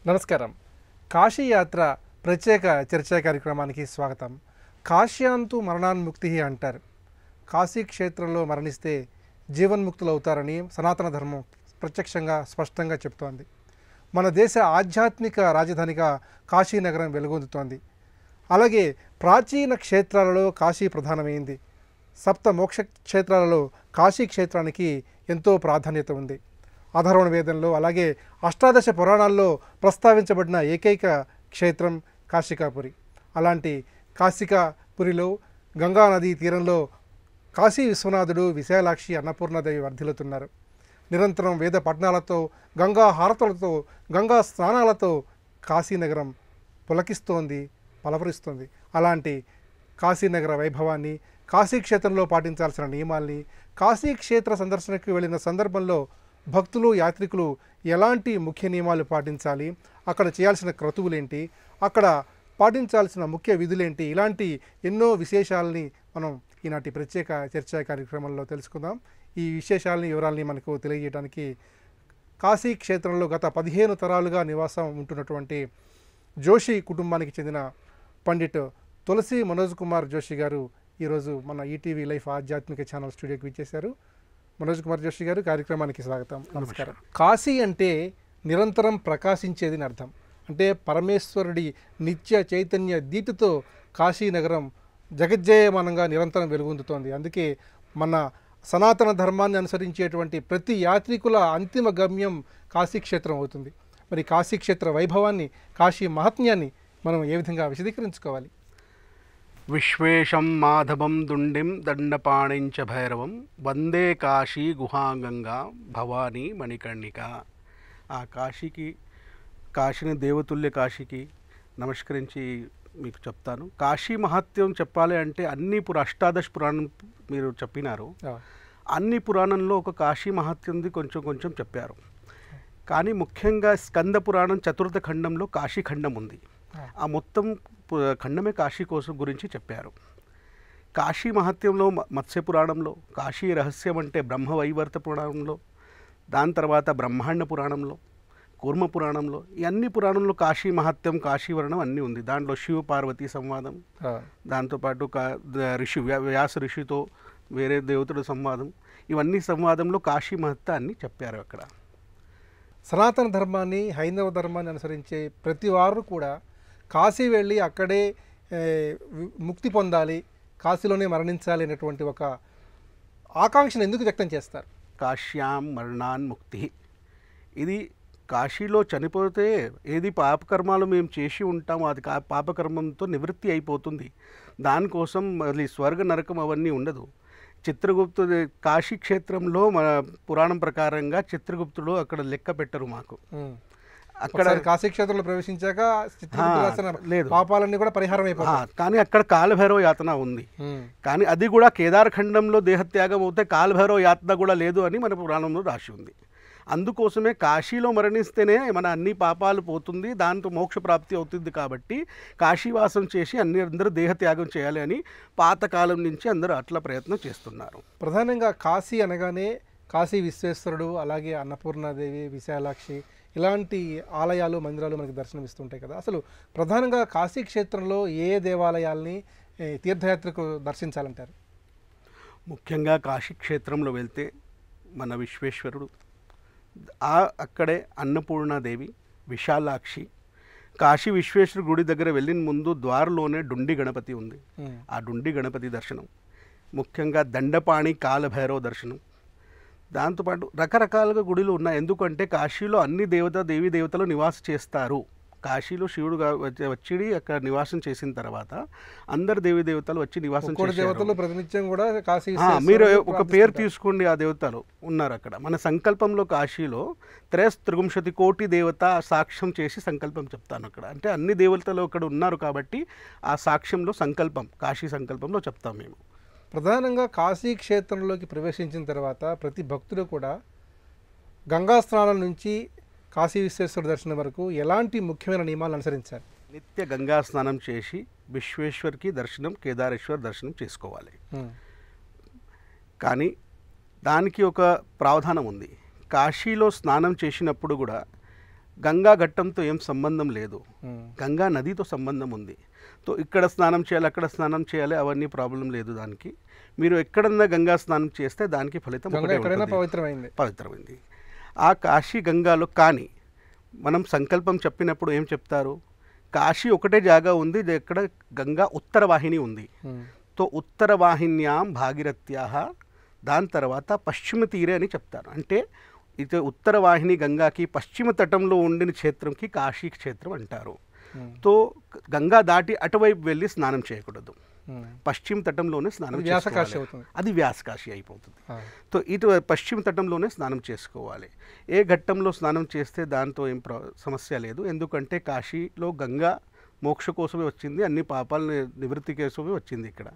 నమస్కారం. కాశీ యాత్ర ప్రత్యేక చర్చా కార్యక్రమానికి స్వాగతం. కాశ్యాంతు మరణాన్ముక్తి అంటారు. కాశీ క్షేత్రంలో మరణిస్తే జీవన్ముక్తులు అవుతారని సనాతన ధర్మం ప్రత్యక్షంగా స్పష్టంగా చెప్తోంది. మన దేశ ఆధ్యాత్మిక రాజధానిగా కాశీ నగరం వెలుగొందుతోంది. అలాగే ప్రాచీన క్షేత్రాలలో కాశీ ప్రధానమైంది. సప్త మోక్ష క్షేత్రాలలో కాశీ క్షేత్రానికి ఎంతో ప్రాధాన్యత ఉంది. అధర్వణ వేదంలో అలాగే అష్టాదశ పురాణాల్లో ప్రస్తావించబడిన ఏకైక క్షేత్రం కాశికాపురి. అలాంటి కాశికాపురిలో గంగానదీ తీరంలో కాశీ విశ్వనాథుడు, విశాలాక్షి, అన్నపూర్ణాదేవి వర్ధిల్లుతున్నారు. నిరంతరం వేద పఠనాలతో, గంగా హారతులతో, గంగా స్నానాలతో కాశీనగరం పులకిస్తోంది, పలవరిస్తోంది. అలాంటి కాశీనగర వైభవాన్ని, కాశీక్షేత్రంలో పాటించాల్సిన నియమాల్ని, కాశీక్షేత్ర సందర్శనకు వెళ్ళిన సందర్భంలో భక్తులు, యాత్రికులు ఎలాంటి ముఖ్య నియమాలు పాటించాలి, అక్కడ చేయాల్సిన క్రతువులేంటి, అక్కడ పాటించాల్సిన ముఖ్య విధులేంటి, ఇలాంటి ఎన్నో విశేషాలని మనం ఈనాటి ప్రత్యేక చర్చా కార్యక్రమంలో తెలుసుకుందాం. ఈ విశేషాలని, వివరాలని మనకు తెలియజేయడానికి కాశీ క్షేత్రంలో గత 15 తరాలుగా నివాసం ఉంటున్నటువంటి జోషి కుటుంబానికి చెందిన పండిట్ తులసి మనోజ్ కుమార్ జోషి గారు ఈరోజు మన ఈటీవీ లైఫ్ ఆధ్యాత్మిక ఛానల్ స్టూడియోకి విచ్చేశారు. మనోజ్ కుమార్ జోషి గారు, కార్యక్రమానికి స్వాగతం. నమస్కారం. కాశీ అంటే నిరంతరం ప్రకాశించేదని అర్థం. అంటే పరమేశ్వరుడి నిత్య చైతన్య దీటుతో కాశీ నగరం జగజ్జయమానంగా నిరంతరం వెలుగొందుతోంది. అందుకే మన సనాతన ధర్మాన్ని అనుసరించేటువంటి ప్రతి యాత్రికుల అంతిమ గమ్యం కాశీక్షేత్రం అవుతుంది. మరి కాశీక్షేత్ర వైభవాన్ని, కాశీ మహాత్మ్యాన్ని మనం ఏ విధంగా విశదీకరించుకోవాలి? విశ్వేశం మాధవం దుండిం దండపాణించ భైరవం వందే కాశీ గుహాగంగా భవానీ మణికర్ణిక. ఆ కాశీని దేవతుల్య కాశీకి నమస్కరించి మీకు చెప్తాను. కాశీ మహత్యం చెప్పాలి అంటే అన్ని అష్టాదశ పురాణం మీరు చెప్పినారు. అన్ని పురాణంలో ఒక కాశీ మహత్యంది కొంచెం చెప్పారు. కానీ ముఖ్యంగా స్కంద పురాణం చతుర్థ ఖండంలో కాశీ ఖండం ఉంది. ఆ మొత్తం ఖండమే కాశీ కోసం గురించి చెప్పారు. కాశీ మహత్యంలో మత్స్య పురాణంలో, కాశీ రహస్యం అంటే బ్రహ్మవైవర్త పురాణంలో, దాని తర్వాత బ్రహ్మాండ పురాణంలో, కూర్మ పురాణంలో, ఈ అన్ని పురాణంలో కాశీ మహత్యం, కాశీ వర్ణం అన్నీ ఉంది. దాంట్లో శివ పార్వతీ సంవాదం, దాంతోపాటు వ్యాస ఋషితో వేరే దేవతల సంవాదం, ఇవన్నీ సంవాదంలో కాశీ మహత్యాన్ని చెప్పారు. అక్కడ సనాతన ధర్మాన్ని, హైందవ ధర్మాన్ని అనుసరించే ప్రతి వారు కూడా కాశీ వెళ్ళి అక్కడే ముక్తి పొందాలి, కాశీలోనే మరణించాలి అనేటువంటి ఒక ఆకాంక్షను ఎందుకు వ్యక్తం చేస్తారు? కాశ్యాం మరణాన్ముక్తి. ఇది కాశీలో చనిపోతే ఏది పాపకర్మాలు మేము చేసి ఉంటామో అది పాపకర్మంతో నివృత్తి అయిపోతుంది. దానికోసం మళ్ళీ స్వర్గ నరకం అవన్నీ ఉండదు. చిత్రగుప్తుడు కాశీ క్షేత్రంలో మన పురాణం ప్రకారంగా చిత్రగుప్తుడు అక్కడ లెక్క పెట్టరు మాకు. అక్కడ కాశీ క్షేత్రంలో ప్రవేశించాక లేదు, పాపాలన్నీ కూడా పరిహారం అయిపోతాయి. కానీ అక్కడ కాలభైరవ యాతన ఉంది. కానీ అది కూడా కేదార్ఖండంలో దేహత్యాగం అవుతే కాలభైరవ యాతన కూడా లేదు అని మన పురాణంలో రాసి ఉంది. అందుకోసమే కాశీలో మరణిస్తేనే మన అన్ని పాపాలు పోతుంది, దాంతో మోక్ష ప్రాప్తి అవుతుంది. కాబట్టి కాశీవాసం చేసి అందరూ దేహత్యాగం చేయాలి అని పాతకాలం నుంచి అందరూ అట్లా ప్రయత్నం చేస్తున్నారు. ప్రధానంగా కాశీ అనగానే కాశీ విశ్వేశ్వరుడు, అలాగే అన్నపూర్ణాదేవి, విశాలాక్షి ఇలాంటి ఆలయాలు, మందిరాలు మనకి దర్శనమిస్తుంటాయి కదా. అసలు ప్రధానంగా కాశీ క్షేత్రంలో ఏ దేవాలయాల్ని తీర్థయాత్రకు దర్శించాలంటారు? ముఖ్యంగా కాశీ క్షేత్రంలో వెళ్తే మన విశ్వేశ్వరుడు, అక్కడే అన్నపూర్ణాదేవి, విశాలాక్షి, కాశీ విశ్వేశ్వర గుడి దగ్గర వెళ్ళిన ముందు ద్వారలోనే డుండి గణపతి ఉంది. ఆ డుండి గణపతి దర్శనం, ముఖ్యంగా దండపాణి కాలభైరవ దర్శనం, దాంతోపాటు రకరకాలుగా గుడిలు ఉన్నాయి. ఎందుకంటే కాశీలో అన్ని దేవీ దేవతలు నివాసం చేస్తారు. కాశీలో శివుడు వచ్చి అక్కడ నివాసం చేసిన తర్వాత అందరు దేవీ దేవతలు వచ్చి నివాసం చేస్తారు. ప్రతినిత్యం కూడా కాశీ మీరు ఒక పేరు తీసుకోండి, ఆ దేవతలు ఉన్నారు అక్కడ. మన సంకల్పంలో కాశీలో త్రిగుంశతి కోటి దేవత సాక్ష్యం చేసి సంకల్పం చెప్తాను అక్కడ. అంటే అన్ని దేవతలు అక్కడ ఉన్నారు కాబట్టి ఆ సాక్ష్యంలో సంకల్పం, కాశీ సంకల్పంలో చెప్తాం మేము. ప్రధానంగా కాశీ క్షేత్రంలోకి ప్రవేశించిన తర్వాత ప్రతి భక్తుడు కూడా గంగా స్నానం నుంచి కాశీ విశ్వేశ్వర దర్శనం వరకు ఎలాంటి ముఖ్యమైన నియమాలు అనుసరించాలి? నిత్య గంగా స్నానం చేసి విశ్వేశ్వర్కి దర్శనం, కేదారేశ్వర్ దర్శనం చేసుకోవాలి. కానీ దానికి ఒక ప్రావధానం ఉంది. కాశీలో స్నానం చేసినప్పుడు కూడా గంగా ఘట్టంతో ఏం సంబంధం లేదు, ఉమ్. గంగా నదితో సంబంధం ఉంది. సో ఇక్కడ స్నానం చేయాలి, అక్కడ స్నానం చేయాలి, అవన్నీ ప్రాబ్లం లేదు దానికి. మీరు ఎక్కడన్నా గంగా స్నానం చేస్తే దానికి ఫలితం గంగ ఒకటే ఎక్కడైనా ఉంటుంది. పవిత్రమైంది. పవిత్రమైంది. ఆ కాశీ గంగాలో కానీ మనం సంకల్పం చెప్పినప్పుడు ఏం చెప్తారు, కాశీ ఒకటే జాగా ఉంది, ఇది ఎక్కడ గంగా ఉత్తర వాహిని ఉంది. ఉమ్. తో ఉత్తర వాహిన్యాం భాగీరథ్యాః, దాని తర్వాత పశ్చిమ తీరే అని చెప్తారు. అంటే ఇది ఉత్తర వాహిని గంగాకి పశ్చిమ తటంలో ఉండిన క్షేత్రంకి కాశీ క్షేత్రం అంటారు. ఉమ్. తో గంగా దాటి అటువైపు వెళ్ళి స్నానం చేయకూడదు, ఉమ్. పశ్చిమ తటంలోనే స్నానం అది వ్యాసకాశి చేసుకోవాలి. అవుతుంది. అది వ్యాసకాశి అయిపోతుంది. ఆ. సో ఇటు పశ్చిమ తటంలోనే స్నానం చేసుకోవాలి. ఏ ఘట్టంలో స్నానం చేస్తే దాంతో ఏం సమస్య లేదు, ఎందుకంటే కాశీలో గంగా మోక్ష కోసమే వచ్చింది, అన్ని పాపాల నివృత్తి కోసమే వచ్చింది. ఇక్కడ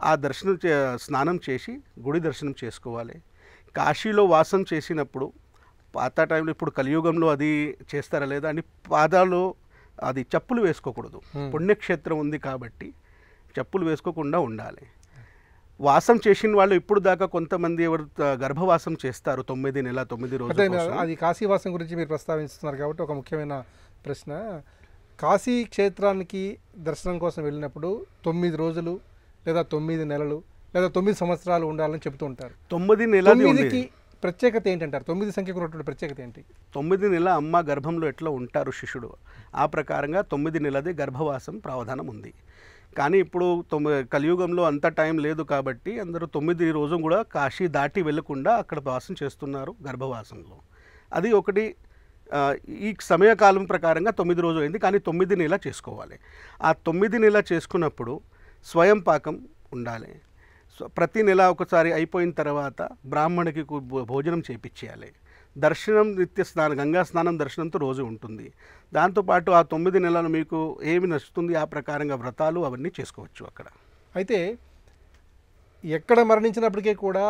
ఆ దర్శనం స్నానం చేసి గుడి దర్శనం చేసుకోవాలి. కాశీలో వాసం చేసినప్పుడు పాత టైంలో, ఇప్పుడు కలియుగంలో అది చేస్తారా లేదా అని పాదాలు అది చెప్పులు వేసుకోకూడదు. పుణ్యక్షేత్రం ఉంది కాబట్టి చెప్పులు వేసుకోకుండా ఉండాలి. వాసం చేసిన వాళ్ళు ఇప్పుడు దాకా కొంతమంది ఎవరు గర్భవాసం చేస్తారు 9 నెలల 9 రోజుల అదే కోసం. అది కాశీవాసం గురించి మీరు ప్రస్తావిస్తున్నారు కాబట్టి ఒక ముఖ్యమైన ప్రశ్న. కాశీ క్షేత్రానికి దర్శనం కోసం వెళ్ళినప్పుడు 9 రోజులు లేదా 9 నెలలు లేదా 9 సంవత్సరాలు ఉండాలని చెబుతూ ఉంటారు. 9 నెలది ఉంది. 9కి ప్రత్యేకత ఏంటంటారు? 9 సంఖ్యకు ఉన్నటువంటి ప్రత్యేకత ఏంటి? 9 నెలల అమ్మ గర్భంలో ఎట్లా ఉంటారు శిష్యుడు, ఆ ప్రకారంగా 9 నెలది గర్భవాసం ప్రావధానం ఉంది. కానీ ఇప్పుడు కలియుగంలో అంత టైం లేదు కాబట్టి అందరూ 9 రోజు కూడా కాశీ దాటి వెళ్ళకుండా అక్కడ వాసం చేస్తున్నారు గర్భవాసంలో. అది ఒకటి. ఈ సమయకాలం ప్రకారంగా 9 రోజులు అయింది, కానీ 9 నెల చేసుకోవాలి. ఆ 9 నెల చేసుకున్నప్పుడు స్వయం పాకం ఉండాలి. ప్రతి నెల ఒకసారి అయిపోయిన తర్వాత బ్రాహ్మణికి భోజనం చేపించేయాలి. దర్శనం నిత్య స్నానం, గంగా స్నానం దర్శనంతో రోజు ఉంటుంది. దాంతోపాటు ఆ 9 నెలలు మీకు ఏమి నచ్చుతుంది ఆ ప్రకారంగా వ్రతాలు అవన్నీ చేసుకోవచ్చు అక్కడ. అయితే ఎక్కడ మరణించినప్పటికీ కూడా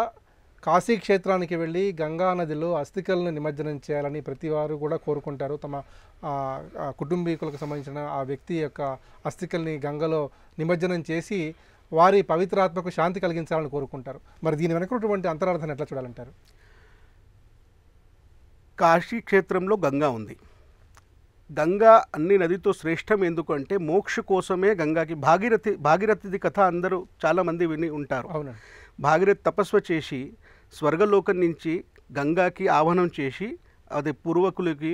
కాశీ క్షేత్రానికి వెళ్ళి గంగా నదిలో అస్థికలను నిమజ్జనం చేయాలని ప్రతి వారు కూడా కోరుకుంటారు. తమ కుటుంబీకులకు సంబంధించిన ఆ వ్యక్తి యొక్క అస్థికల్ని గంగలో నిమజ్జనం చేసి వారి పవిత్రాత్మకు శాంతి కలిగించాలని కోరుకుంటారు. మరి దీని వెనకటువంటి అంతరార్థాన్ని ఎట్లా చూడాలంటారు? కాశీ క్షేత్రంలో గంగా ఉంది. గంగా అన్ని నదితో శ్రేష్టం ఎందుకంటే మోక్ష కోసమే గంగాకి భాగీరథిది కథ అందరూ చాలామంది విని ఉంటారు. అవునండి. భాగీరథి తపస్వ చేసి స్వర్గలోకం నుంచి గంగాకి ఆహ్వానం చేసి అది పూర్వకులకి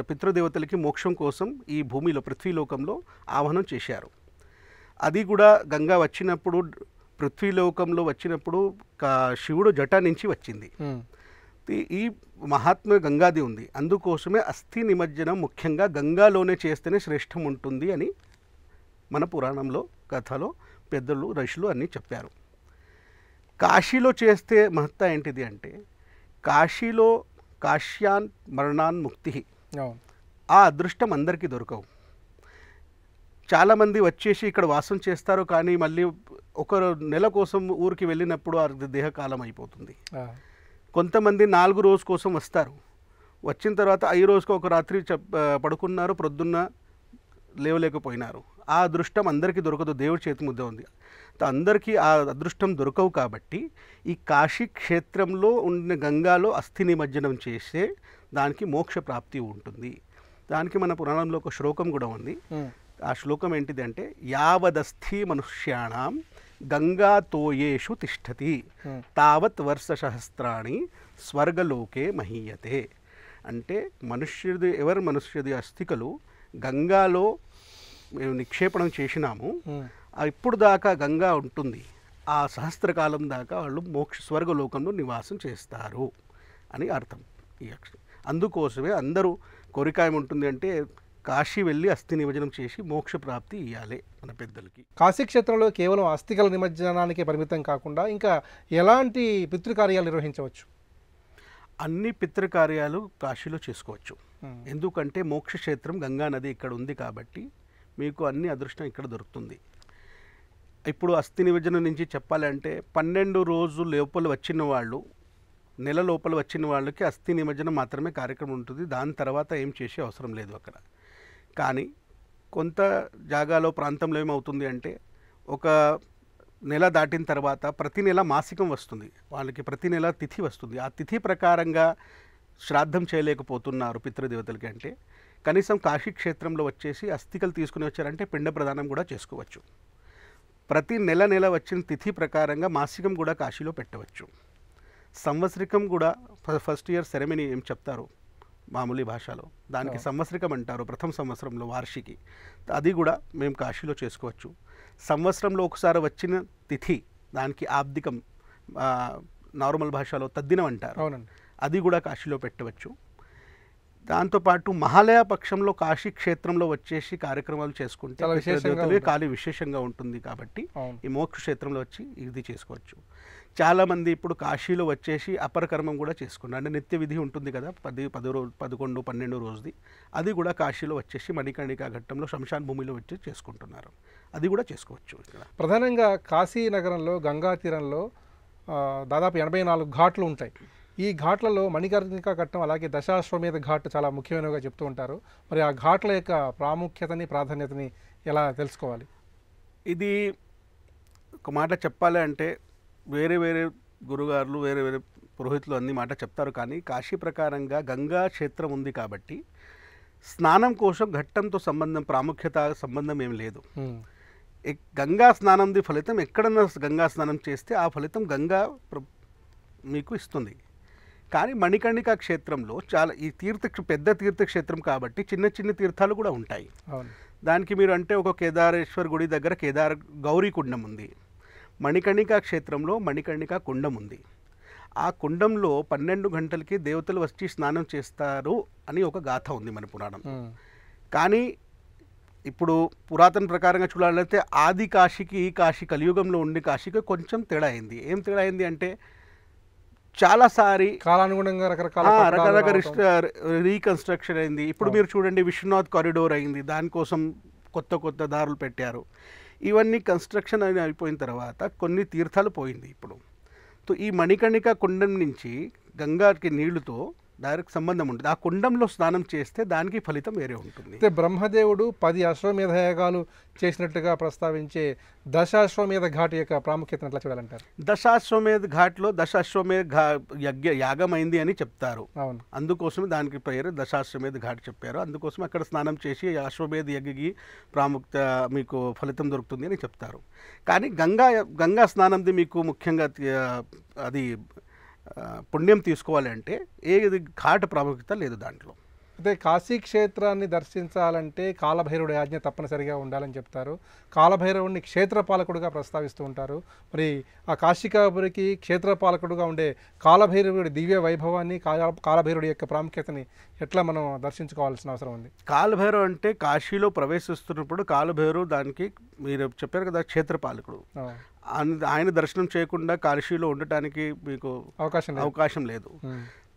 పితృదేవతలకి మోక్షం కోసం ఈ భూమిలో పృథ్వీలోకంలో ఆహ్వానం చేశారు. అది కూడా గంగా వచ్చినప్పుడు పృథ్వీలోకంలో వచ్చినప్పుడు శివుడు జట నుంచి వచ్చింది. ఈ మహాత్మ గంగాది ఉంది, అందుకోసమే అస్థి నిమజ్జనం ముఖ్యంగా గంగాలోనే చేస్తేనే శ్రేష్టం ఉంటుంది అని మన పురాణంలో కథలో పెద్దలు ఋషులు అన్నీ చెప్పారు. కాశీలో చేస్తే మహత్త ఏంటిది అంటే కాశీలో కాశ్యాన్ మరణాన్ ముక్తి, ఆ అదృష్టం అందరికీ దొరకవు. చాలామంది వచ్చేసి ఇక్కడ వాసం చేస్తారు, కానీ మళ్ళీ ఒక నెల కోసం ఊరికి వెళ్ళినప్పుడు అది దేహకాలం అయిపోతుంది. కొంతమంది 4 రోజు కోసం వస్తారు, వచ్చిన తర్వాత 5 రోజుకు ఒక రాత్రి పడుకున్నారు, ప్రొద్దున్న లేవలేకపోయినారు. ఆ అదృష్టం అందరికీ దొరకదు, దేవుడి చేతి ముద్ద ఉంది. అందరికీ ఆ అదృష్టం దొరకవు కాబట్టి ఈ కాశీ క్షేత్రంలో ఉన్న గంగాలో అస్థి నిమజ్జనం చేస్తే దానికి మోక్ష ప్రాప్తి ఉంటుంది. దానికి మన పురాణంలో ఒక శ్లోకం కూడా ఉంది. ఆ శ్లోకం ఏంటిది అంటే యావదస్థి మనుష్యాణం గంగా తోయేషు తిష్టతి తావత్ వర్ష సహస్రాణి స్వర్గలోకే మహీయతే. అంటే మనుష్యుది అస్థికలు గంగాలో మేము నిక్షేపణం చేసినాము, ఇప్పుడు దాకా గంగా ఉంటుంది, ఆ సహస్రకాలం దాకా వాళ్ళు స్వర్గలోకంలో నివాసం చేస్తారు అని అర్థం. అందుకోసమే అందరూ కోరిక ఏముంటుంది అంటే కాశీ వెళ్ళి అస్థి నిమజ్జనం చేసి మోక్ష ప్రాప్తి ఇవ్వాలి మన పెద్దలకి. కాశీ క్షేత్రంలో కేవలం అస్థికల నిమజ్జనానికి పరిమితం కాకుండా ఇంకా ఎలాంటి పితృకార్యాలు నిర్వహించవచ్చు? అన్ని పితృకార్యాలు కాశీలో చేసుకోవచ్చు. ఎందుకంటే మోక్ష క్షేత్రం గంగా నది ఇక్కడ ఉంది కాబట్టి మీకు అన్ని అదృష్టం ఇక్కడ దొరుకుతుంది. ఇప్పుడు అస్థి నిమజ్జనం నుంచి చెప్పాలంటే 12 రోజుల లోపల వచ్చిన వాళ్ళు, నెల లోపల వచ్చిన వాళ్ళకి అస్థి నిమజ్జనం మాత్రమే కార్యక్రమం ఉంటుంది. దాని తర్వాత ఏం చేసే అవసరం లేదు అక్కడ. కానీ కొంత జాగాలో ప్రాంతంలో ఏమవుతుంది అంటే ఒక నెల దాటిన తర్వాత ప్రతి నెల మాసికం వస్తుంది వాళ్ళకి, ప్రతి నెల తిథి వస్తుంది. ఆ తిథి ప్రకారంగా శ్రాద్ధం చేయలేకపోతున్నారు పితృదేవతలకి అంటే కనీసం కాశీ క్షేత్రంలో వచ్చేసి అస్థికలు తీసుకుని వచ్చారంటే పిండ ప్రదానం కూడా చేసుకోవచ్చు. ప్రతి నెల వచ్చిన తిథి ప్రకారంగా మాసికం కూడా కాశీలో పెట్టవచ్చు. సంవత్సరికం కూడా ఫస్ట్ ఇయర్ సెరమనీ ఏం చెప్తారు మామూలు భాషలో, దానికి సంవత్సరికం అంటారు. ప్రథమ సంవత్సరంలో వార్షికి, అది కూడా మేము కాశీలో చేసుకోవచ్చు. సంవత్సరంలో ఒకసారి వచ్చిన తిథి దానికి ఆబ్దికం, నార్మల్ భాషలో తద్దినం అంటారు, అది కూడా కాశీలో పెట్టవచ్చు. దాంతోపాటు మహాలయ పక్షంలో కాశీ క్షేత్రంలో వచ్చేసి కార్యక్రమాలు చేసుకుంటే కాలి విశేషంగా ఉంటుంది కాబట్టి ఈ మోక్ష క్షేత్రంలో వచ్చి ఇది చేసుకోవచ్చు. చాలామంది ఇప్పుడు కాశీలో వచ్చేసి అపరకర్మం కూడా చేసుకున్నారు. అంటే నిత్య విధి ఉంటుంది కదా 10 రోజు 11 12 రోజుది, అది కూడా కాశీలో వచ్చేసి మణికర్ణికా ఘట్టంలో శ్మశాన భూమిలో వచ్చి చేసుకుంటున్నారు. అది కూడా చేసుకోవచ్చు. ఇక్కడ ప్రధానంగా కాశీ నగరంలో గంగా తీరంలో దాదాపు 84 ఘాట్లు ఉంటాయి. ఈ ఘాట్లలో మణికర్ణికా ఘట్టం అలాగే దశాశ్వమేధ ఘాట్ చాలా ముఖ్యమైనవిగా చెప్తూ ఉంటారు. మరి ఆ ఘాట్ల యొక్క ప్రాముఖ్యతని ప్రాధాన్యతని ఎలా తెలుసుకోవాలి? ఇది ఒక మాట చెప్పాలి అంటే వేరే వేరే గురుగారులు వేరే వేరే పురోహితులు అన్ని మాట చెప్తారు, కానీ కాశీ ప్రకారంగా గంగా క్షేత్రం ఉంది కాబట్టి స్నానం కోసం ఘట్టంతో ప్రాముఖ్యత సంబంధం ఏం లేదు. గంగా స్నానంది ఫలితం ఎక్కడన్నా గంగా స్నానం చేస్తే ఆ ఫలితం గంగా మీకు ఇస్తుంది. కానీ మణికర్ణికా క్షేత్రంలో చాలా ఈ పెద్ద తీర్థక్షేత్రం కాబట్టి చిన్న చిన్న తీర్థాలు కూడా ఉంటాయి. దానికి మీరు అంటే ఒక కేదారేశ్వర్ గుడి దగ్గర గౌరీ కుండం ఉంది. మణికర్ణికా క్షేత్రంలో మణికర్ణికా కుండం ఉంది. ఆ కుండంలో 12 గంటలకి దేవతలు వచ్చి స్నానం చేస్తారు అని ఒక గాథ ఉంది మన పురాణం. కానీ ఇప్పుడు పురాతన ప్రకారంగా చూడాలంటే ఆది కాశీకి ఈ కాశీ కలియుగంలో ఉండే కాశీకి కొంచెం తేడా అయింది. ఏం తేడా అయింది అంటే చాలాసారి కాలానుగుణంగా రకరకాల రీకన్స్ట్రక్షన్ అయింది. ఇప్పుడు మీరు చూడండి విశ్వనాథ్ కారిడోర్ అయింది, దానికోసం కొత్త దారులు పెట్టారు. ఇవన్నీ కన్స్ట్రక్షన్ అయిపోయిన తర్వాత కొన్ని తీర్థాలు పోయింది. ఇప్పుడు ఈ మణికర్ణికా కుండం నుంచి గంగాకి నీళ్లతో డైరెక్ట్ సంబంధం ఉంటుంది. ఆ కుండంలో స్నానం చేస్తే దానికి ఫలితం వేరే ఉంటుంది. అయితే బ్రహ్మదేవుడు 10 అశ్వమేధ యాగాలు చేసినట్టుగా ప్రస్తావించే దశాశ్వమేధ ఘాట్ యొక్క ప్రాముఖ్యతను ఎట్లా చూడాలంటారు? దశాశ్వమేధ ఘాట్లో యాగం అయింది అని చెప్తారు. అందుకోసమే దానికి పేరు దశాశ్వమేధ ఘాట్ చెప్పారు. అందుకోసం అక్కడ స్నానం చేసి అశ్వమేధ యజ్ఞకి ప్రాముఖ్యత మీకు ఫలితం దొరుకుతుంది అని చెప్తారు. కానీ గంగా స్నానంది మీకు ముఖ్యంగా అది పుణ్యం తీసుకోవాలి అంటే ఏది ఘాట్ ప్రాముఖ్యత లేదు దాంట్లో. అయితే కాశీ క్షేత్రాన్ని దర్శించాలంటే కాలభైరవుడి ఆజ్ఞ తప్పనిసరిగా ఉండాలని చెప్తారు. కాలభైరవుడిని క్షేత్రపాలకుడుగా ప్రస్తావిస్తూ ఉంటారు. మరి ఆ కాశీకాపురికి క్షేత్రపాలకుడుగా ఉండే కాలభైరవుడి దివ్య వైభవాన్ని కాలభైరవుడి యొక్క ప్రాముఖ్యతని ఎట్లా మనం దర్శించుకోవాల్సిన అవసరం ఉంది? కాలభైరవ్ అంటే కాశీలో ప్రవేశిస్తున్నప్పుడు కాలభైరవ్ దానికి మీరు చెప్పారు కదా క్షేత్రపాలకుడు, ఆయన దర్శనం చేయకుండా కాశీలో ఉండటానికి మీకు అవకాశం లేదు.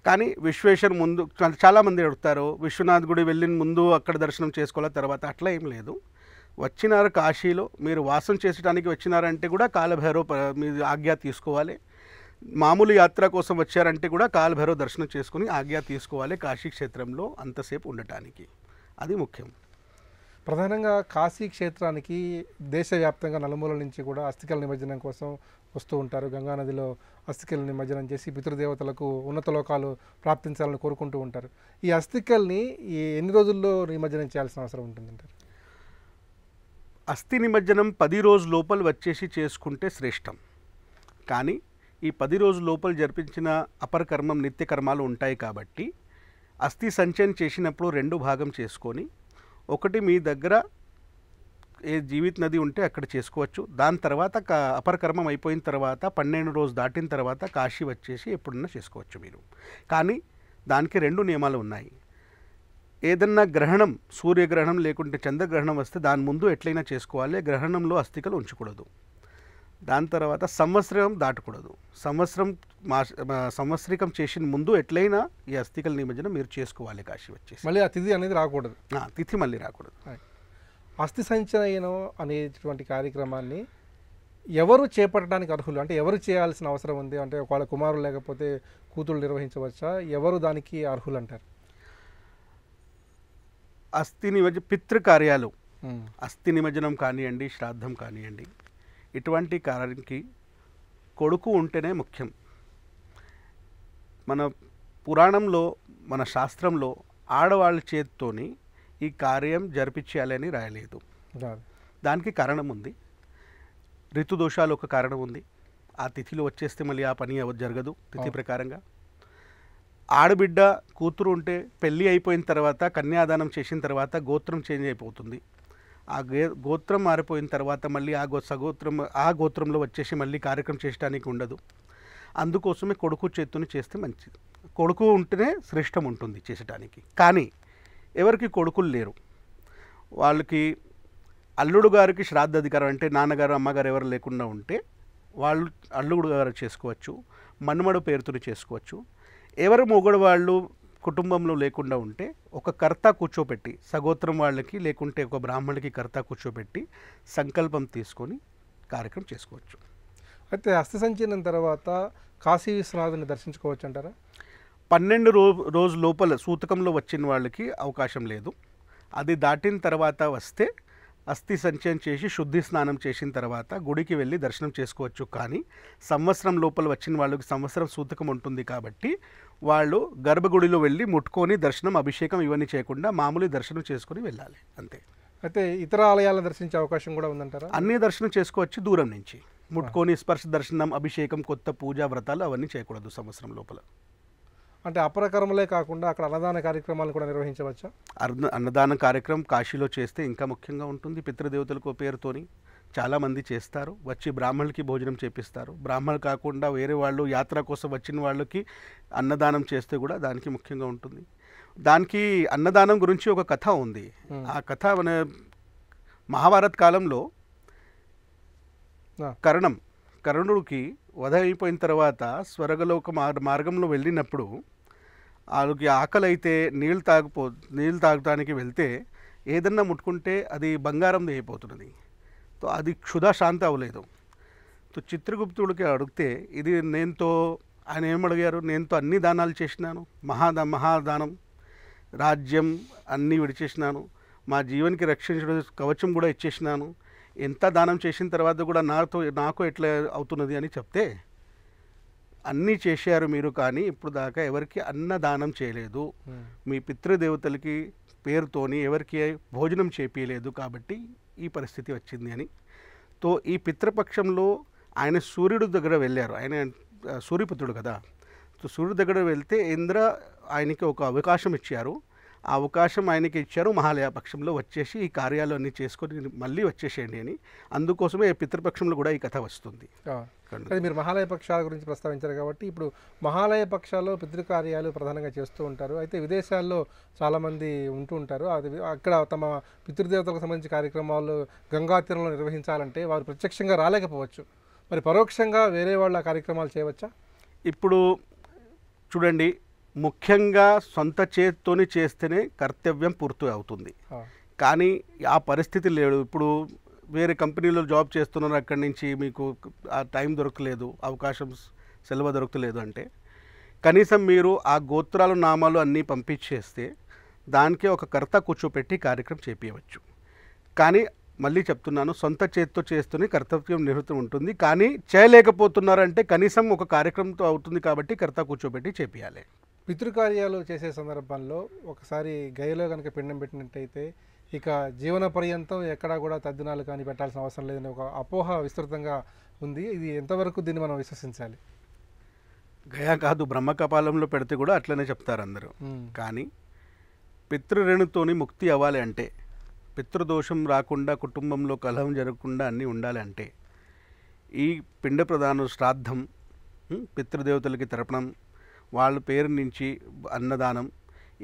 కానీ విశ్వేశ్వర్ ముందు చాలామంది అడుగుతారు విశ్వనాథ్ గుడి వెళ్ళిన ముందు అక్కడ దర్శనం చేసుకోవాలి, తర్వాత అట్లా ఏం లేదు. వచ్చినారు కాశీలో మీరు వాసం చేసడానికి వచ్చినారంటే కూడా కాలభైరవ్ మీరు ఆజ్ఞ తీసుకోవాలి. మామూలు యాత్ర కోసం వచ్చారంటే కూడా కాలభైరవ్ దర్శనం చేసుకుని ఆజ్ఞ తీసుకోవాలి కాశీ క్షేత్రంలో అంతసేపు ఉండటానికి. అది ముఖ్యం. ప్రధానంగా కాశీ క్షేత్రానికి దేశవ్యాప్తంగా నలుమూలల నుంచి కూడా అస్థికల నిమజ్జనం కోసం వస్తూ ఉంటారు. గంగానదిలో అస్థికల నిమజ్జనం చేసి పితృదేవతలకు ఉన్నత లోకాలు ప్రాప్తించాలని కోరుకుంటూ ఉంటారు. ఈ అస్థికల్ని ఎన్ని రోజుల్లో నిమజ్జనం చేయాల్సిన అవసరం ఉంటుందంటారు? అస్థి నిమజ్జనం 10 రోజుల లోపల వచ్చేసి చేసుకుంటే శ్రేష్టం. కానీ ఈ 10 రోజుల లోపల జరిపించిన అపరకర్మం నిత్యకర్మాలు ఉంటాయి కాబట్టి అస్థి సంచయనం చేసినప్పుడు 2 భాగం చేసుకొని ఒకటి మీ దగ్గర ఏ జీవిత నది ఉంటే అక్కడ చేసుకోవచ్చు. దాని తర్వాత అపరకర్మం అయిపోయిన తర్వాత 12 రోజు దాటిన తర్వాత కాశీ వచ్చేసి ఎప్పుడన్నా చేసుకోవచ్చు మీరు. కానీ దానికి 2 నియమాలు ఉన్నాయి. ఏదన్నా గ్రహణం, సూర్యగ్రహణం లేకుంటే చంద్రగ్రహణం వస్తే దాని ముందు ఎట్లయినా చేసుకోవాలి. గ్రహణంలో అస్థికలు ఉంచకూడదు. దాని తర్వాత సంవత్సరం దాటకూడదు. సంవత్సరికం చేసిన ముందు ఎట్లయినా ఈ అస్థికల నిమజ్జనం మీరు చేసుకోవాలి. కాశీ వచ్చేసి మళ్ళీ ఆ తిథి అనేది రాకూడదు. తిథి మళ్ళీ రాకూడదు. అస్థి సంచయనం అనేటువంటి కార్యక్రమాన్ని ఎవరు చేపట్టడానికి అర్హులు? అంటే ఎవరు చేయాల్సిన అవసరం ఉంది? అంటే ఒకవేళ కుమారులు లేకపోతే కూతురు నిర్వహించవచ్చా? ఎవరు దానికి అర్హులు అంటారు? అస్థి నిమజ్జనం పితృకార్యాలు, అస్థి నిమజ్జనం కానివ్వండి, శ్రాద్ధం కానివ్వండి, ఇటువంటి కార్యానికి కొడుకు ఉంటేనే ముఖ్యం. మన పురాణంలో మన శాస్త్రంలో ఆడవాళ్ళ చేత్తోని ఈ కార్యం జరిపించాలని రాయలేదు. దానికి కారణం ఉంది. ఋతుదోషాలు ఒక కారణం ఉంది. ఆ తిథిలో వచ్చేస్తే మళ్ళీ ఆ పని జరగదు తిథి ప్రకారంగా. ఆడబిడ్డ కూతురు ఉంటే పెళ్ళి అయిపోయిన తర్వాత కన్యాదానం చేసిన తర్వాత గోత్రం చేంజ్ అయిపోతుంది. ఆ గోత్రం మారిపోయిన తర్వాత మళ్ళీ ఆ గోత్రంలో వచ్చేసి మళ్ళీ కార్యక్రమం చేయడానికి ఉండదు. అందుకోసమే కొడుకు చేత్తోని చేస్తే మంచిది. కొడుకు ఉంటేనే శ్రేష్టం ఉంటుంది చేసడానికి. కానీ ఎవరికి కొడుకులు లేరు, వాళ్ళకి అల్లుడు గారికి శ్రాద్ధ అధికారం అంటే నాన్నగారు అమ్మగారు ఎవరు లేకుండా ఉంటే వాళ్ళు అల్లుడు గారు చేసుకోవచ్చు, మనుమడు పేరుతో చేసుకోవచ్చు. ఎవరు మొగడు వాళ్ళు కుటుంబంలో లేకుండా ఉంటే ఒక కర్త కూర్చోపెట్టి సగోత్రం వాళ్ళకి లేకుంటే ఒక బ్రాహ్మణుడికి కర్త కూర్చోపెట్టి సంకల్పం తీసుకొని కార్యక్రమం చేసుకోవచ్చు. అయితే అస్థి సంచలనం తర్వాత కాశీ విశ్వనాథుని దర్శించుకోవచ్చు అంటారా? 12 రోజు లోపల సూతకంలో వచ్చిన వాళ్ళకి అవకాశం లేదు. అది దాటిన తర్వాత వస్తే అస్థి సంచయం చేసి శుద్ధి స్నానం చేసిన తర్వాత గుడికి వెళ్ళి దర్శనం చేసుకోవచ్చు. కానీ సంవత్సరం లోపల వచ్చిన వాళ్ళకి సంవత్సరం సూతకం ఉంటుంది కాబట్టి వాళ్ళు గర్భగుడిలో వెళ్ళి ముట్టుకొని దర్శనం అభిషేకం ఇవన్నీ చేయకుండా మామూలు దర్శనం చేసుకొని వెళ్ళాలి అంతే. అయితే ఇతర ఆలయాలను దర్శించే అవకాశం కూడా ఉందంటారా? అన్ని దర్శనం చేసుకోవచ్చు దూరం నుంచి. ముట్టుకొని స్పర్శ దర్శనం అభిషేకం కొత్త పూజా వ్రతాలు అవన్నీ చేయకూడదు సంవత్సరం లోపల. అంటే అపరకర్మలే కాకుండా అక్కడ అన్నదాన కార్యక్రమాలు కూడా నిర్వహించవచ్చా? అన్నదాన కార్యక్రమం కాశీలో చేస్తే ఇంకా ముఖ్యంగా ఉంటుంది. పితృదేవతలకు పేరుతోని చాలామంది చేస్తారు. వచ్చి బ్రాహ్మణులకి భోజనం చేపిస్తారు. బ్రాహ్మణులు కాకుండా వేరే వాళ్ళు యాత్ర కోసం వచ్చిన వాళ్ళకి అన్నదానం చేస్తే కూడా దానికి ముఖ్యంగా ఉంటుంది. దానికి అన్నదానం గురించి ఒక కథ ఉంది. ఆ కథ మన మహాభారత కాలంలో కర్ణుడికి వధ అయిపోయిన తర్వాత స్వర్గలోక మార్గంలో వెళ్ళినప్పుడు వాళ్ళకి ఆకలి అయితే నీళ్ళు తాగడానికి వెళ్తే ఏదన్నా ముట్టుకుంటే అది బంగారం అయిపోతున్నది. తో అది క్షుధా శాంతి అవ్వలేదు. తో చిత్రగుప్తుడికి అడిగితే ఇది ఆయన ఏమడిగారు, నేనుతో అన్ని దానాలు చేసినాను, మహాదానం రాజ్యం అన్నీ విడిచేసినాను, మా జీవనికి రక్షించడం కవచం కూడా ఇచ్చేసినాను, ఎంత దానం చేసిన తర్వాత కూడా నాకు ఎట్లా అవుతున్నది అని చెప్తే, అన్నీ చేశారు మీరు కానీ ఇప్పుడు దాకా ఎవరికి అన్నదానం చేయలేదు, మీ పితృదేవతలకి పేరుతోని ఎవరికి భోజనం చేపియలేదు కాబట్టి ఈ పరిస్థితి వచ్చింది అని. తో ఈ పితృపక్షంలో ఆయన సూర్యుడు దగ్గర వెళ్ళారు. ఆయన సూర్యపుత్రుడు కదా. సో సూర్యుడి దగ్గర వెళ్తే ఇంద్ర ఆయనకి ఒక అవకాశం ఇచ్చారు. ఆ అవకాశం ఆయనకి ఇచ్చారు. మహాలయ పక్షంలో వచ్చేసి ఈ కార్యాలు అన్నీ చేసుకొని మళ్ళీ వచ్చేసేయండి అని. అందుకోసమే పితృపక్షంలో కూడా ఈ కథ వస్తుంది. అది మీరు మహాలయ పక్షాల గురించి ప్రస్తావించారు కాబట్టి ఇప్పుడు మహాలయ పక్షాల్లో పితృకార్యాలు ప్రధానంగా చేస్తూ ఉంటారు. అయితే విదేశాల్లో చాలామంది ఉంటూ ఉంటారు. అది అక్కడ తమ పితృదేవతలకు సంబంధించిన కార్యక్రమాలు గంగా తీరంలో నిర్వహించాలంటే వారు ప్రత్యక్షంగా రాలేకపోవచ్చు. మరి పరోక్షంగా వేరే వాళ్ళ కార్యక్రమాలు చేయవచ్చా? ఇప్పుడు చూడండి, ముఖ్యంగా సొంత చేత్తోని చేస్తేనే కర్తవ్యం పూర్తి అవుతుంది. కానీ ఆ పరిస్థితి లేదు. ఇప్పుడు వేరే కంపెనీలో జాబ్ చేస్తున్నారు, అక్కడి నుంచి మీకు ఆ టైం దొరకలేదు, అవకాశం సెలవు దొరకలేదు అంటే కనీసం మీరు ఆ గోత్రాలు నామాలు అన్నీ పంపించేస్తే దానికే ఒక కర్త కూర్చోపెట్టి కార్యక్రమం చేపించవచ్చు. కానీ మళ్ళీ చెప్తున్నాను, సొంత చేతితో చేస్తూనే కర్తవ్యం నివృత్తి ఉంటుంది. కానీ చేయలేకపోతున్నారంటే కనీసం ఒక కార్యక్రమంతో అవుతుంది కాబట్టి కర్త కూర్చోబెట్టి చేపియాలి. పితృకార్యాలు చేసే సందర్భంలో ఒకసారి గయలో కనుక పిండం పెట్టినట్టయితే ఇక జీవన పర్యంతం ఎక్కడా కూడా తద్దినాలు కానీ పెట్టాల్సిన అవసరం లేదని ఒక అపోహ విస్తృతంగా ఉంది. ఇది ఎంతవరకు దీన్ని మనం విశ్వసించాలి? గయా కాదు, బ్రహ్మకపాలంలో పెడితే కూడా అట్లనే చెప్తారు అందరూ. కానీ పితృరేణుతోని ముక్తి అవ్వాలి అంటే, పితృదోషం రాకుండా కుటుంబంలో కలహం జరగకుండా అన్నీ ఉండాలి అంటే ఈ పిండ ప్రదానం, శ్రాద్ధం, పితృదేవతలకి తర్పణం, వాళ్ళ పేరు నుంచి అన్నదానం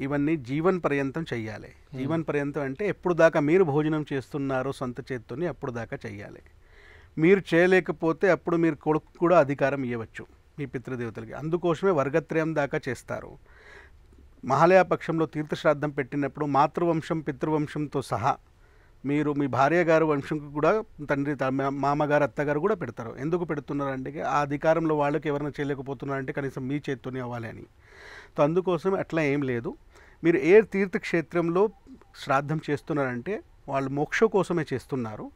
ఇవన్నీ జీవన్ పర్యంతం చెయ్యాలి. జీవన్ పర్యంతం అంటే ఎప్పుడు దాకా మీరు భోజనం చేస్తున్నారో సొంత చేత్తోని అప్పుడు దాకా చెయ్యాలి. మీరు చేయలేకపోతే అప్పుడు మీరు కొడుకు కూడా అధికారం ఇవ్వచ్చు మీ పితృదేవతలకి. అందుకోసమే వర్గత్రయం దాకా చేస్తారు. మహాలయ పక్షంలో తీర్థశ్రాద్ధం పెట్టినప్పుడు మాతృవంశం పితృవంశంతో సహా మీరు మీ భార్య గారు వంశంకి కూడా తండ్రి మామగారు అత్తగారు కూడా పెడతారు. ఎందుకు పెడుతున్నారంటే ఆ అధికారంలో వాళ్ళకి ఎవరైనా చేయలేకపోతున్నారంటే కనీసం మీ చేత్తోనే అవ్వాలి అని. సో అందుకోసం అట్లా ఏం లేదు. మీరు ఏ తీర్థక్షేత్రంలో శ్రాద్ధం చేస్తున్నారంటే వాళ్ళు మోక్ష కోసమే చేస్తున్నారు.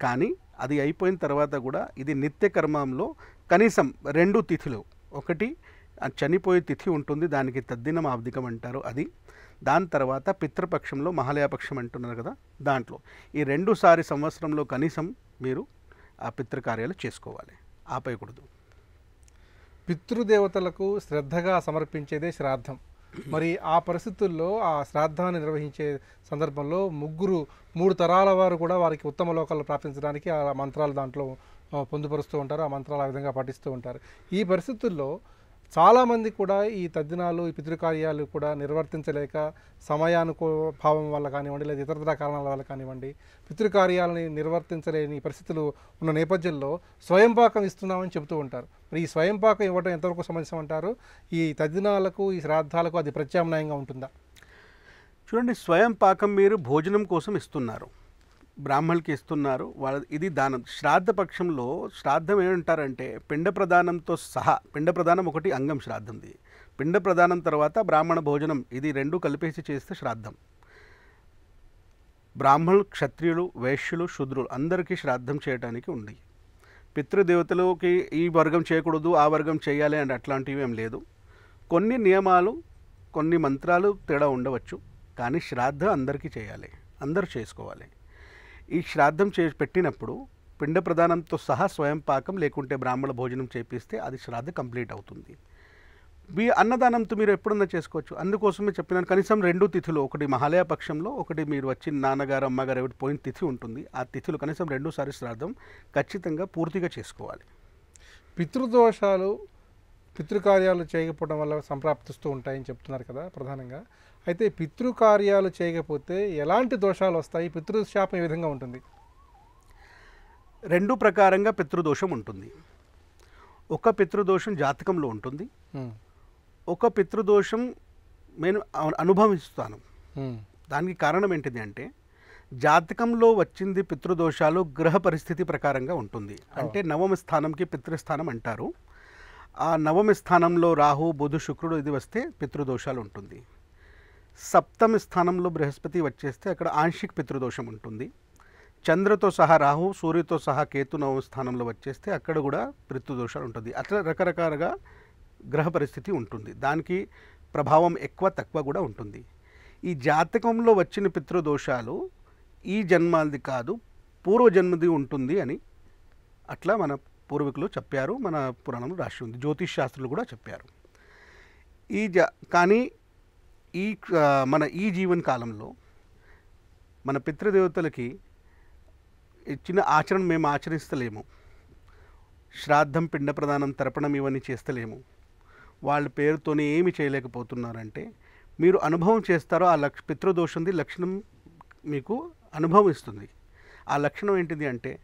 కానీ అది అయిపోయిన తర్వాత కూడా ఇది నిత్య కర్మంలో కనీసం 2 తిథులు, ఒకటి ఆ చనిపోయే తిథి ఉంటుంది, దానికి తద్దినం ఆబ్దికం అంటారు అది. దాని తర్వాత పితృపక్షంలో మహాలయపక్షం అంటున్నారు కదా, దాంట్లో ఈ 2 సారి సంవత్సరంలో కనీసం మీరు ఆ పితృకార్యాలు చేసుకోవాలి, ఆపేయకూడదు. పితృదేవతలకు శ్రద్ధగా సమర్పించేదే శ్రాద్ధం. మరి ఆ పరిస్థితుల్లో ఆ శ్రాద్ధాన్ని నిర్వహించే సందర్భంలో 3 తరాల వారు కూడా వారికి ఉత్తమ లోకాలు ప్రాప్తించడానికి ఆ మంత్రాలు దాంట్లో పొందుపరుస్తూ ఉంటారు, ఆ మంత్రాలు ఆ విధంగా పఠిస్తూ ఉంటారు. ఈ పరిస్థితుల్లో చాలామంది కూడా ఈ తద్దినాలు, ఈ పితృకార్యాలు కూడా నిర్వర్తించలేక సమయానుభావం వల్ల కానివ్వండి, లేదా ఇతరతర కారణాల వల్ల కానివ్వండి, పితృకార్యాలని నిర్వర్తించలేని పరిస్థితులు ఉన్న నేపథ్యంలో స్వయంపాకం ఇస్తున్నామని చెబుతూ ఉంటారు. మరి ఈ స్వయంపాకం ఇవ్వడం ఎంతవరకు సమంజసం అంటారు? ఈ తద్దినాలకు, ఈ శ్రాద్ధాలకు అది ప్రత్యామ్నాయంగా ఉంటుందా? చూడండి, స్వయం పాకం మీరు భోజనం కోసం ఇస్తున్నారు, బ్రాహ్మణులకి ఇస్తున్నారు, ఇది దానం. శ్రాద్ధ పక్షంలో శ్రాద్ధం ఏమంటారంటే పిండ ప్రదానంతో సహా, పిండ ప్రదానం ఒకటి అంగం శ్రాద్ధంది, పిండ ప్రదానం తర్వాత బ్రాహ్మణ భోజనం, ఇది 2 కలిపేసి చేస్తే శ్రాద్ధం. బ్రాహ్మణులు, క్షత్రియులు, వైశ్యులు, శూద్రులు అందరికీ శ్రాద్ధం చేయడానికి ఉంది. పితృదేవతలకి ఈ వర్గం చేయకూడదు, ఆ వర్గం చేయాలి అంటే అట్లాంటివి ఏం లేదు. కొన్ని నియమాలు, కొన్ని మంత్రాలు తేడా ఉండవచ్చు, కానీ శ్రాద్ధం అందరికీ చేయాలి, అందరూ చేసుకోవాలి. ఈ శ్రాద్ధం పెట్టినప్పుడు పిండ ప్రదానంతో సహా స్వయం పాకం లేకుంటే బ్రాహ్మణ భోజనం చేపిస్తే అది శ్రాద్ధ కంప్లీట్ అవుతుంది. అన్నదానంతో మీరు ఎప్పుడన్నా చేసుకోవచ్చు. అందుకోసమే చెప్పినాను, కనీసం 2 తిథులు, ఒకటి మహాలయ పక్షంలో, ఒకటి మీరు వచ్చిన నాన్నగారు అమ్మగారు ఎవరి పోయిన తిథి ఉంటుంది, ఆ తిథులు కనీసం 2 సారి శ్రాద్ధం ఖచ్చితంగా పూర్తిగా చేసుకోవాలి. పితృదోషాలు, పితృకార్యాలు చేయకపోవడం వల్ల సంప్రాప్తిస్తూ ఉంటాయని చెప్తున్నారు కదా ప్రధానంగా. అయితే పితృకార్యాలు చేయకపోతే ఎలాంటి దోషాలు వస్తాయి? పితృశాపం ఏ విధంగా ఉంటుంది? 2 ప్రకారంగా పితృదోషం ఉంటుంది. ఒక పితృదోషం జాతకంలో ఉంటుంది, ఒక పితృదోషం నేను అనుభవిస్తాను. దానికి కారణం ఏంటిది అంటే జాతకంలో వచ్చింది పితృదోషాలు గ్రహ పరిస్థితి ప్రకారంగా ఉంటుంది. అంటే 9వ స్థానంకి పితృస్థానం అంటారు. ఆ 9వ స్థానంలో రాహు, బుధు, శుక్రుడు ఇది వస్తే పితృదోషాలు ఉంటుంది. 7వ స్థానంలో బృహస్పతి వచ్చేస్తే అక్కడ ఆంశిక పితృదోషం ఉంటుంది. చంద్రతో సహా రాహు, సూర్యుతో సహా కేతు 9వ స్థానంలో వచ్చేస్తే అక్కడ కూడా పితృదోషాలు ఉంటుంది. అట్లా రకరకాలుగా గ్రహ పరిస్థితి ఉంటుంది, దానికి ప్రభావం ఎక్కువ తక్కువ కూడా ఉంటుంది. ఈ జాతకంలో వచ్చిన పితృదోషాలు ఈ జన్మది కాదు, పూర్వజన్మది ఉంటుంది అని అట్లా మన పూర్వీకులు చెప్పారు, మన పురాణంలో రాసి ఉంది, జ్యోతిష్ శాస్త్రులు కూడా చెప్పారు. కానీ మన ఈ జీవన కాలంలో మన పితృదేవతలకి ఇచ్చిన ఆచరణ మేము ఆచరిస్తలేము. శ్రాద్ధం, పిండ ప్రదానం, తర్పణం ఇవన్నీ చేస్తలేము. వాళ్ళ పేరుతోనే ఏమి చేయలేకపోతున్నారంటే మీరు అనుభవం చేస్తారో ఆ పితృదోషంది లక్షణం మీకు అనుభవం ఇస్తుంది. ఆ లక్షణం ఏంటిది అంటే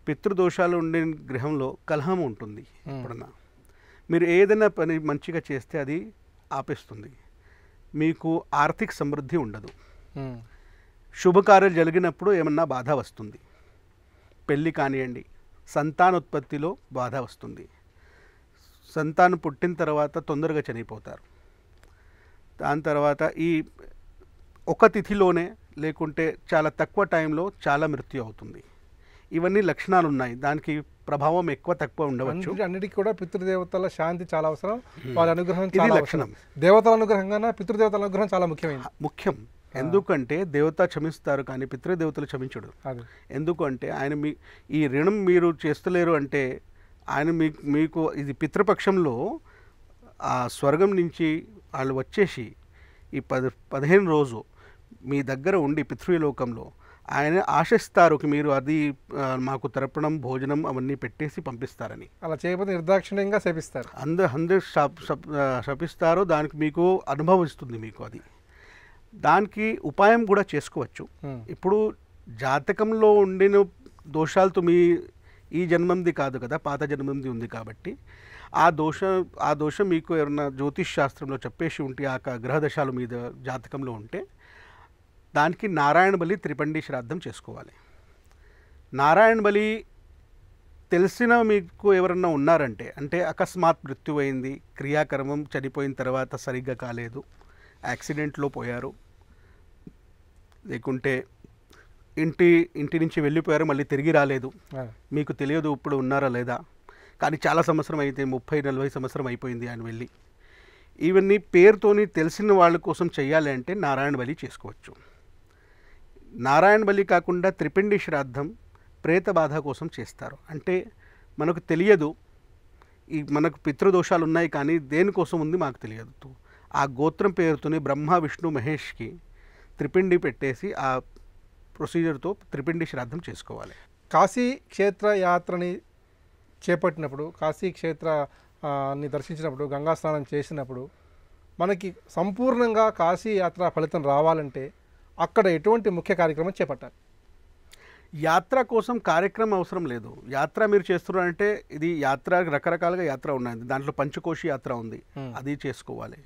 పితృదోషాలు ఉండే గృహంలో కలహం ఉంటుంది. ఎప్పుడన్నా మీరు ఏదైనా పని మంచిగా చేస్తే అది ఆపేస్తుంది, మీకు ఆర్థిక సమృద్ధి ఉండదు, శుభకార్యాలు జరిగినప్పుడు ఏమన్నా బాధ వస్తుంది, పెళ్ళి కానివ్వండి, సంతానోత్పత్తిలో బాధ వస్తుంది, సంతానం పుట్టిన తర్వాత తొందరగా చనిపోతారు, దాని తర్వాత ఈ ఒక తిథిలోనే లేకుంటే చాలా తక్కువ టైంలో చాలా మృత్యు అవుతుంది. ఇవన్నీ లక్షణాలు ఉన్నాయి, దానికి ప్రభావం ఎక్కువ తక్కువ ఉండవచ్చు. అన్నిటికీ కూడా పితృదేవతల శాంతి చాలా అవసరం, వాళ్ళ అనుగ్రహం చాలా లక్షణం. దేవతల అనుగ్రహం కన్నా పితృదేవతల అనుగ్రహం చాలా ముఖ్యం. ఎందుకంటే దేవత క్షమిస్తారు కానీ పితృదేవతలు క్షమించడు. ఎందుకంటే ఆయన ఈ రుణం మీరు చేస్తలేరు అంటే ఆయన మీకు ఇది పితృపక్షంలో ఆ స్వర్గం నుంచి వాళ్ళు వచ్చేసి ఈ 15 రోజు మీ దగ్గర ఉండి పితృలోకంలో ఆయన ఆశిస్తారు మీరు అది మాకు తర్పణం, భోజనం అవన్నీ పెట్టేసి పంపిస్తారని. అలా చేయకపోతే నిర్దాక్షిణ్యంగా శపిస్తారు, అందరూ శపిస్తారు. దానికి మీకు అనుభవిస్తుంది, మీకు అది దానికి ఉపాయం కూడా చేసుకోవచ్చు. ఇప్పుడు జాతకంలో ఉండిన దోషాలతో ఈ జన్మంది కాదు కదా, పాత జన్మంది ఉంది కాబట్టి ఆ దోషం మీకు ఎవరన్నా జ్యోతిష్ శాస్త్రంలో చెప్పేసి ఉంటే ఆ గ్రహదశాలు మీద జాతకంలో ఉంటే దానికి నారాయణ బలి, త్రిపండి శ్రాద్ధం చేసుకోవాలి. నారాయణ బలి తెలిసిన మీకు ఎవరన్నా ఉన్నారంటే, అంటే అకస్మాత్ మృత్యువైంది, క్రియాకర్మం చనిపోయిన తర్వాత సరిగ్గా కాలేదు, యాక్సిడెంట్లో పోయారు, లేకుంటే ఇంటి నుంచి వెళ్ళిపోయారు, మళ్ళీ తిరిగి రాలేదు, మీకు తెలియదు ఇప్పుడు ఉన్నారా లేదా, కానీ చాలా సంవత్సరం అయితే 30-40 సంవత్సరం అయిపోయింది ఆయన వెళ్ళి, ఇవన్నీ పేరుతోని తెలిసిన వాళ్ళ కోసం చేయాలి అంటే నారాయణ బలి చేసుకోవచ్చు. నారాయణ బలి కాకుండా త్రిపిండి శ్రాద్ధం ప్రేత బాధ కోసం చేస్తారు. అంటే మనకు తెలియదు, మనకు పితృదోషాలు ఉన్నాయి కానీ దేనికోసం ఉంది మాకు తెలియదు. ఆ గోత్రం పేరుతోనే బ్రహ్మ విష్ణు మహేష్కి త్రిపిండి పెట్టేసి ఆ ప్రొసీజర్తో త్రిపిండి శ్రాద్ధం చేసుకోవాలి. కాశీ క్షేత్ర యాత్రని చేపట్టినప్పుడు, కాశీ క్షేత్రాన్ని దర్శించినప్పుడు, గంగా స్నానం చేసినప్పుడు మనకి సంపూర్ణంగా కాశీ యాత్ర ఫలితం రావాలంటే అక్కడ ఎటువంటి ముఖ్య కార్యక్రమం చేపట్టాలి? యాత్ర కోసం కార్యక్రమం అవసరం లేదు. యాత్ర మీరు చేస్తున్నారంటే ఇది యాత్ర రకరకాలుగా యాత్ర ఉన్నాయి. దాంట్లో పంచకోశి యాత్ర ఉంది, అది చేసుకోవాలి.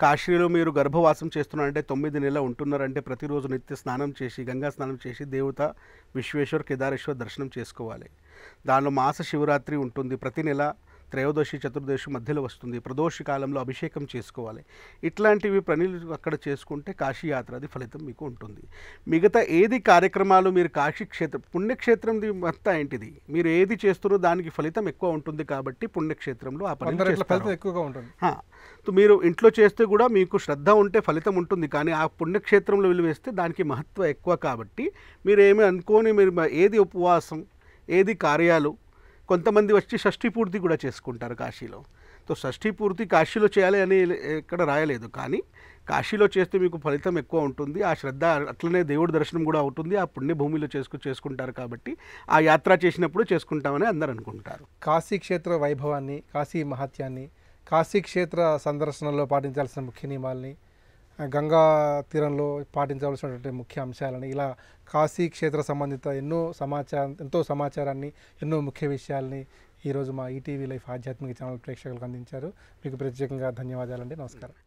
కాశీలో మీరు గర్భవాసం చేస్తున్నారంటే 9 నెలలు ఉంటున్నారంటే ప్రతిరోజు నిత్య స్నానం చేసి గంగా స్నానం చేసి దేవత విశ్వేశ్వర్ కేదారేశ్వర్ దర్శనం చేసుకోవాలి. దానిలో మాస శివరాత్రి ఉంటుంది, ప్రతి నెల త్రయోదశి చతుర్దశి మధ్యలో వస్తుంది, ప్రదోషి కాలంలో అభిషేకం చేసుకోవాలి. ఇట్లాంటివి పనులు అక్కడ చేసుకుంటే కాశీ యాత్ర అది ఫలితం మీకు ఉంటుంది. మిగతా ఏది కార్యక్రమాలు మీరు కాశీ క్షేత్రం పుణ్యక్షేత్రంది మొత్తం ఏంటిది మీరు ఏది చేస్తున్నారో దానికి ఫలితం ఎక్కువ ఉంటుంది కాబట్టి పుణ్యక్షేత్రంలో ఆ పని ఫలితం ఎక్కువగా ఉంటుంది. మీరు ఇంట్లో చేస్తే కూడా మీకు శ్రద్ధ ఉంటే ఫలితం ఉంటుంది, కానీ ఆ పుణ్యక్షేత్రంలో వెలివేస్తే దానికి మహత్వం ఎక్కువ కాబట్టి మీరు ఏమి అనుకోని మీరు ఏది ఉపవాసం ఏది కార్యాలు కొంతమంది వచ్చి షష్ఠీ పూర్తి కూడా చేసుకుంటారు కాశీలో. సో షష్ఠీ పూర్తి కాశీలో చేయాలి అని ఎక్కడ రాయలేదు, కానీ కాశీలో చేస్తే మీకు ఫలితం ఎక్కువ ఉంటుంది. ఆ శ్రద్ధ అట్లనే దేవుడి దర్శనం కూడా అవుతుంది, ఆ పుణ్యభూమిలో చేసుకుంటారు కాబట్టి ఆ యాత్ర చేసినప్పుడు చేసుకుంటామని అందరు అనుకుంటారు. కాశీ క్షేత్ర వైభవాన్ని, కాశీ మహత్యాన్ని, కాశీ క్షేత్ర సందర్శనలో పాటించాల్సిన ముఖ్య నియమాల్ని, గంగా తీరంలో పాటించవలసినటువంటి ముఖ్య అంశాలని, ఇలా కాశీ క్షేత్ర సంబంధిత ఎంతో సమాచారాన్ని, ఎన్నో ముఖ్య విషయాల్ని ఈరోజు మా ఈటీవీ లైఫ్ ఆధ్యాత్మిక ఛానల్ ప్రేక్షకులకు అందించారు. మీకు ప్రత్యేకంగా ధన్యవాదాలండి. నమస్కారం.